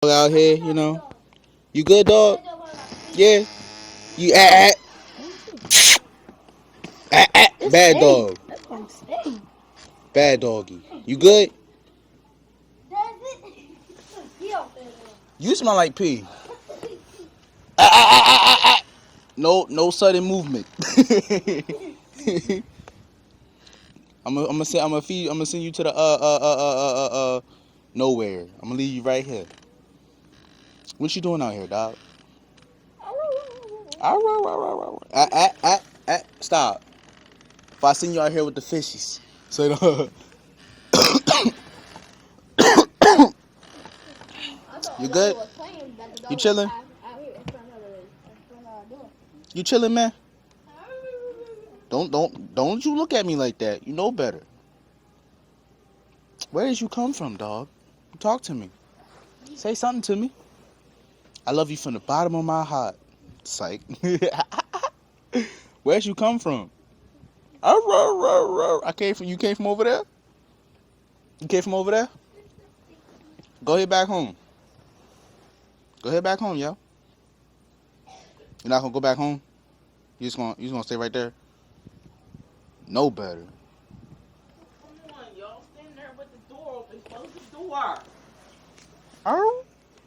Out here, you know. You good, dog? Yeah. You bad dog. Bad doggy. You good? You smell like pee. No sudden movement. I'm gonna send you to the nowhere. I'm gonna leave you right here. What you doing out here, dog? Stop. If I send you out here with the fishies, so you good? You chilling? You chilling, man? Don't you look at me like that. You know better. Where did you come from, dog? Talk to me. Say something to me. I love you from the bottom of my heart. Psych. Where'd you come from? I came from. You came from over there. You came from over there. Go ahead back home. Go ahead back home, yo. You're not gonna go back home. You just gonna stay right there. No better. Come on, y'all. Stand there with the door open. Close the door. Oh.